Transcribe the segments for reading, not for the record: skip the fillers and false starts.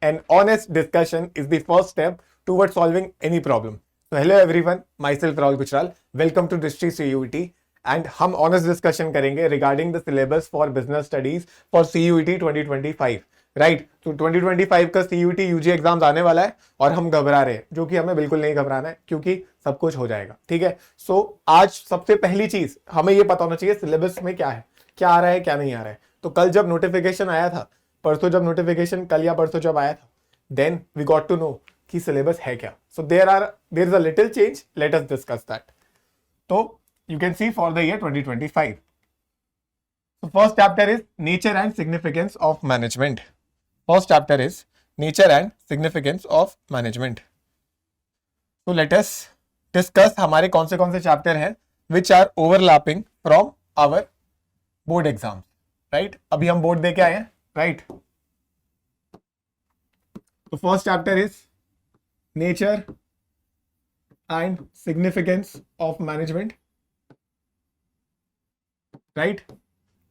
and honest discussion is the first step towards solving any problem. So hello everyone, myself Rahul Guchral. Welcome to Drishtri CUET and हम honest discussion करेंगे regarding the syllabus for business studies for CUET 2025. Right, तो 2025 का CUET UG exams आने वाला है और हम घबरा रहे हैं, जो कि हमें बिल्कुल नहीं घबराना है क्योंकि सब कुछ हो जाएगा. ठीक है. सो आज सबसे पहली चीज हमें ये पता होना चाहिए सिलेबस में क्या है, क्या आ रहा है, क्या नहीं आ रहा है. तो कल जब नोटिफिकेशन आया था, परसों जब नोटिफिकेशन, कल या परसों जब आया था, then we got to know कि सिलेबस है क्या. So there is a little change, let us discuss that. तो you can see for the year 2025. So first chapter is nature and significance of management. First chapter is nature and significance of management. So let us discuss हमारे कौन से chapter हैं which are overlapping from our board exams. Right? अभी हम board दे के आए हैं. Right? So first chapter is nature and significance of management. Right.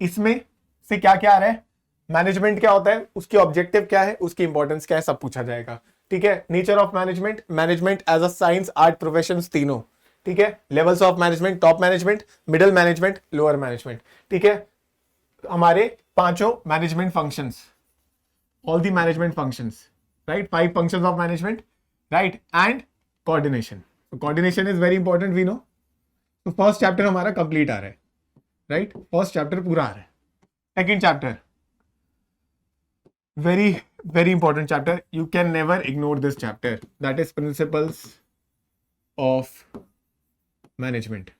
इसमें से क्या क्या आ रहा है, मैनेजमेंट क्या होता है, उसकी ऑब्जेक्टिव क्या है, उसकी इंपॉर्टेंस क्या है, सब पूछा जाएगा. ठीक है. Nature of management, management as a science, art, professions तीनों. ठीक है. Levels of management, top management, middle management, lower management. ठीक है. हमारे पांचों management functions, all the management functions, right. 5 functions of management, right. And coordination. Coordination is very important, we know. तो first chapter हमारा complete आ रहा है. Right. First chapter पूरा आ रहा है. Second chapter, very very important chapter, you can never ignore this chapter, that is principles of management.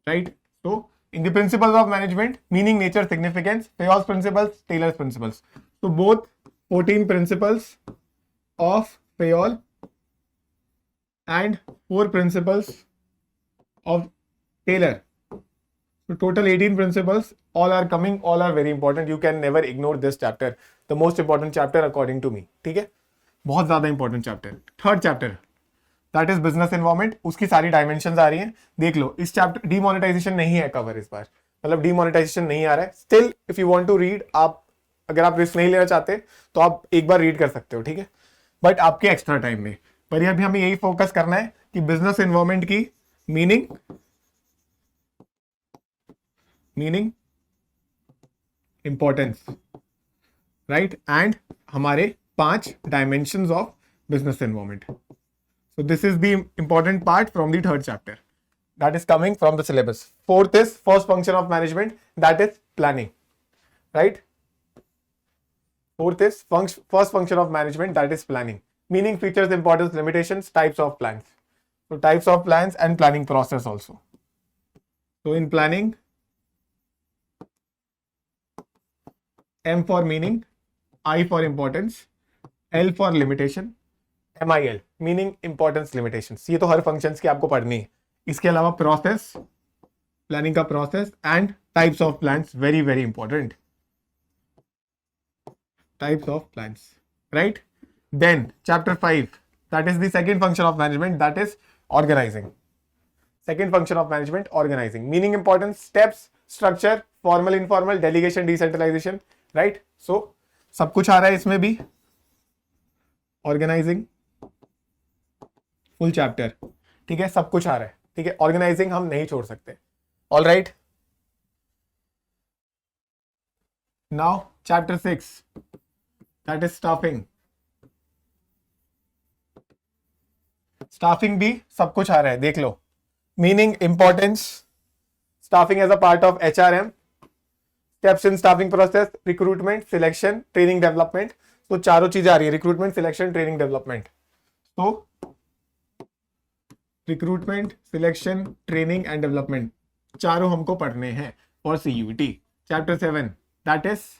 Right. so in the principles of management, meaning, nature, significance, Fayol's principles, Taylor's principles. So both 14 principles of Fayol and 4 principles of Taylor. So total 18 principles, all are coming, all are very important. You can never ignore this chapter. The most important chapter according to me. ठीक है. बहुत ज्यादा important chapter. Third chapter, that is business environment. उसकी सारी dimensions आ रही हैं, देख लो. इस चैप्टर डीमोनेटाइजेशन नहीं है कवर इस बार, मतलब डीमोनेटाइजेशन नहीं आ रहा है. Still if you want to read, आप अगर आप रिस्क नहीं लेना चाहते तो आप एक बार रीड कर सकते हो. ठीक है. बट आपके एक्स्ट्रा टाइम में. पर अभी हमें यही फोकस करना है कि बिजनेस एनवायरनमेंट की मीनिंग, इंपॉर्टेंस, राइट. एंड हमारे 5 dimensions of business environment. So this is the important part from the third chapter, that is coming from the syllabus. Fourth is first function of management, that is planning. Right. Fourth is first function of management, that is planning. Meaning, features, importance, limitations, types of plans. So types of plans and planning process also. So in planning, M for meaning, I for importance, L for limitation, MIL meaning, importance, limitations. ये तो हर functions की आपको पढ़नी है. इसके अलावा process, planning का process and types of plans, very very important. Types of plans, right? Then chapter 5, that is the second function of management, that is organizing. Second function of management, organizing. Meaning, importance, steps, structure, formal, informal, delegation, decentralization, right? So सब कुछ आ रहा है इसमें भी. Organising full chapter. ठीक है. सब कुछ आ रहा है. ठीक है. ऑर्गेनाइजिंग हम नहीं छोड़ सकते. All right. Now chapter 6, that is staffing. Staffing भी सब कुछ आ रहा है, देख लो. Meaning, importance, staffing as a part of HRM, steps in staffing process, recruitment, selection, training, development. तो चारों चीजें आ रही है, रिक्रूटमेंट, सिलेक्शन, ट्रेनिंग, डेवलपमेंट. तो recruitment, selection, training and development चारों हमको पढ़ने हैं for CUET. Chapter 7, that is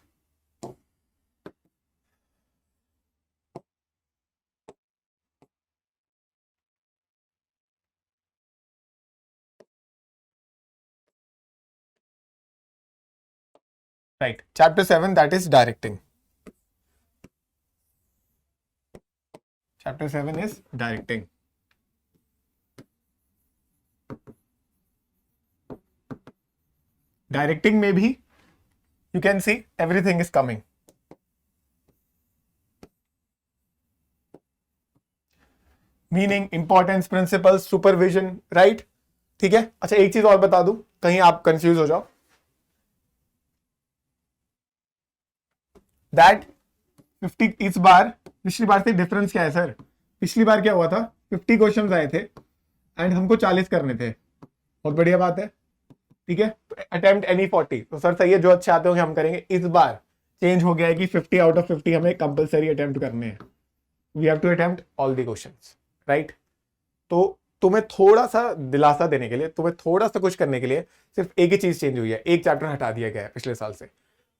right. Chapter 7, that is directing. Chapter 7 is directing. Directing में भी you can see everything is coming. Meaning, importance, principles, supervision, right. ठीक है। अच्छा एक चीज और बता दूं, कहीं आप कंफ्यूज हो जाओ, दैट 50 इस बार पिछली बार से डिफरेंस क्या है सर? पिछली बार क्या हुआ था, 50 क्वेश्चंस आए थे एंड हमको 40 करने थे। बहुत बढ़िया बात है। ठीक है, अटेम्प्ट एनी 40, तो सर सही है, जो अच्छे आते होंगे हम करेंगे। इस बार चेंज हो गया है कि 50 आउट ऑफ 50 हमें कंपलसरी अटेम्प्ट करने हैं। We have to attempt all the questions, right. तो तुम्हें थोड़ा सा दिलासा देने के लिए, तुम्हें थोड़ा सा कुछ करने के लिए सिर्फ एक ही चीज चेंज हुई है, एक चैप्टर हटा दिया गया है पिछले साल से,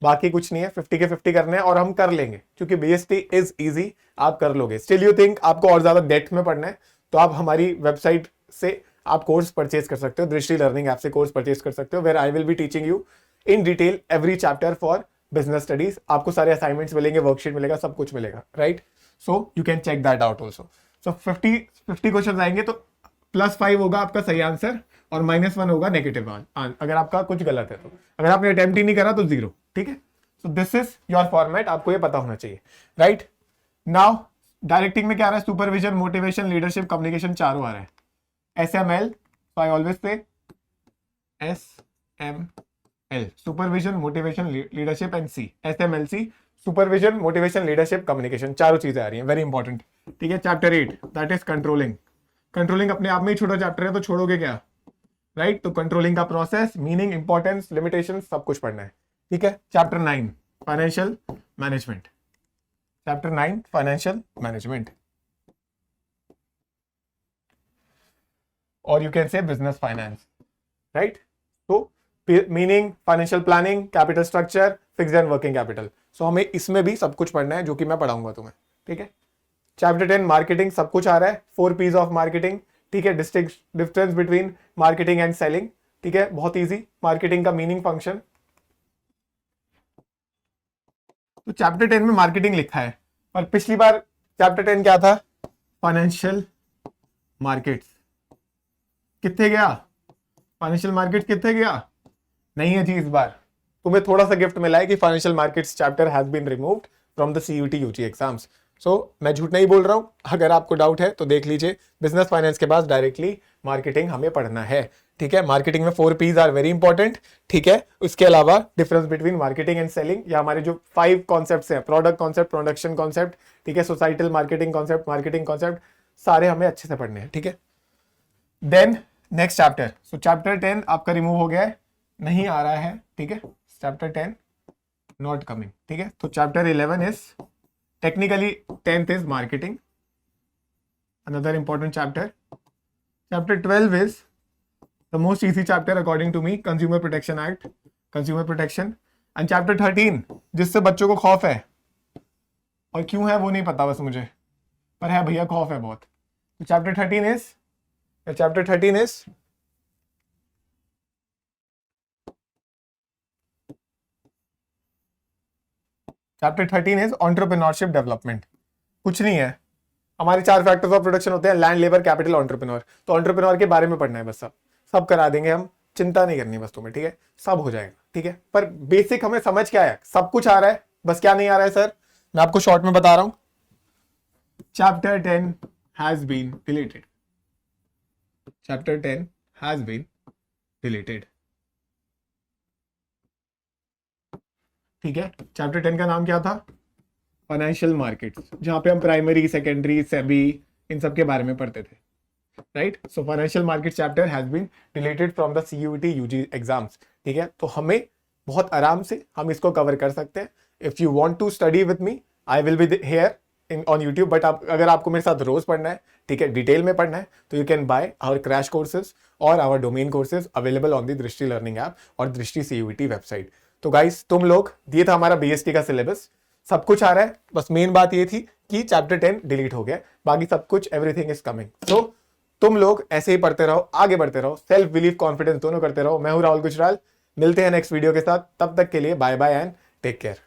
बाकी कुछ नहीं है। 50 के 50 करने हैं और हम कर लेंगे, क्योंकि बीएसटी इज इजी, आप कर लोगे। स्टिल यू थिंक आपको और ज्यादा डेप्थ में पढ़ना है, तो आप हमारी वेबसाइट से आप कोर्स परचेज कर सकते हो, दृष्टि लर्निंग ऐप से कोर्स परचेज कर सकते हो, where I will be teaching you in detail every chapter for business studies. आपको सारे असाइनमेंट्स मिलेंगे, वर्कशीट मिलेगा, सब कुछ मिलेगा, right. So you can check that out also. So 50 question आएंगे तो +5 होगा आपका सही आंसर और -1 होगा नेगेटिव अगर आपका कुछ गलत है तो। अगर आपने अटेम्प्ट ही नहीं करा तो 0। ठीक है। So this is your format, आपको ये पता होना चाहिए, राइट। नाउ डायरेक्टिंग में क्या आ रहा है? सुपरविजन, मोटिवेशन, लीडरशिप, कम्युनिकेशन, चारों आ रहा है। SML, so I always say SML, supervision, motivation, leadership and C, SMLC, supervision, motivation, leadership, communication, चारों चीजें आ रही हैं, वेरी इंपॉर्टेंट। ठीक है। Chapter 8 that is controlling. Controlling अपने आप में ही छोटा चैप्टर है, तो छोड़ोगे क्या, राइट। तो कंट्रोलिंग का प्रोसेस, मीनिंग, इंपॉर्टेंस, लिमिटेशन, सब कुछ पढ़ना है। ठीक है। Chapter 9 financial management, chapter 9 financial management, और you can say business finance, right. तो meaning, financial planning, capital structure, fixed and working capital. So हमें इसमें भी सब कुछ पढ़ना है, जो कि मैं पढ़ाऊंगा तुम्हें। ठीक है। चैप्टर 10 मार्केटिंग, सब कुछ आ रहा है, 4 P's ऑफ मार्केटिंग। ठीक है। Difference between marketing and selling. ठीक है, बहुत इजी। मार्केटिंग का मीनिंग, फंक्शन। तो चैप्टर 10 में मार्केटिंग लिखा है, और पिछली बार चैप्टर 10 क्या था? Financial markets. कितने गया फाइनेंशियल मार्केट? कितने गया? नहीं है जी। इस बार तुम्हें थोड़ा सा गिफ्ट मिला है कि financial markets chapter has been removed from the CUT UG exams. So मैं झूठ नहीं बोल रहा हूं, अगर आपको डाउट है तो देख लीजिए, बिजनेस फाइनेंस के बाद डायरेक्टली मार्केटिंग हमें पढ़ना है। ठीक है। मार्केटिंग में 4 P's आर वेरी इंपॉर्टेंट। ठीक है। उसके अलावा difference between marketing and selling, या हमारे जो 5 कॉन्सेप्ट्स हैं, प्रोडक्ट कॉन्सेप्ट, प्रोडक्शन कॉन्सेप्ट, ठीक है, societal marketing concept, marketing concept, सारे हमें अच्छे से पढ़ने हैं। ठीक है। Then next chapter, so chapter 10 आपका रिमूव हो गया है, नहीं आ रहा है। ठीक है। Chapter 10 not coming. ठीक है। तो chapter 11 is technically 10th is marketing, another important chapter. Chapter 12 is the most easy chapter according to me, consumer protection act, consumer protection. And chapter 13 जिससे बच्चों को खौफ है, और क्यों है वो नहीं पता बस मुझे, पर है भैया, खौफ है बहुत। तो chapter 13 is Chapter 13 is entrepreneurship development. कुछ नहीं है, हमारे 4 फैक्टर्स ऑफ प्रोडक्शन होते हैं, लैंड, लेबर, कैपिटल, एंटरप्रेन्योर। तो एंटरप्रेन्योर के बारे में पढ़ना है बस, सब करा देंगे हम, चिंता नहीं करनी बस तुम्हें। ठीक है। सब हो जाएगा। ठीक है। पर बेसिक हमें समझ क्या है, सब कुछ आ रहा है, बस क्या नहीं आ रहा है सर? मैं आपको शॉर्ट में बता रहा हूं। Chapter 10 has been deleted, Chapter 10 has been deleted। ठीक है। चैप्टर 10 का नाम क्या था? फाइनेंशियल मार्केट्स, जहां पे हम प्राइमरी, सेकेंडरी, सेबी, इन सब के बारे में पढ़ते थे, right. So financial market chapter has been deleted from the CUT UG exams. ठीक है। तो हमें बहुत आराम से हम इसको कवर कर सकते हैं। If you want to study with me, I will be here on YouTube, but अगर आपको मेरे साथ रोज पढ़ना है, ठीक है, डिटेल में पढ़ना है, तो you can buy our crash courses और our domain courses available on the Drishti learning app और दृष्टि CUT वेबसाइट। तो गाइस तुम लोग, ये था हमारा BST का सिलेबस, सब कुछ आ रहा है, बस मेन बात ये थी कि चैप्टर 10 डिलीट हो गया, बाकी सब कुछ एवरीथिंग इज कमिंग। सो तुम लोग ऐसे ही पढ़ते रहो, आगे बढ़ते रहो, सेल्फ बिलीव, कॉन्फिडेंस दोनों करते रहो। मैं हूं राहुल गुजराल, मिलते हैं नेक्स्ट वीडियो के साथ, तब तक के लिए bye bye and take care.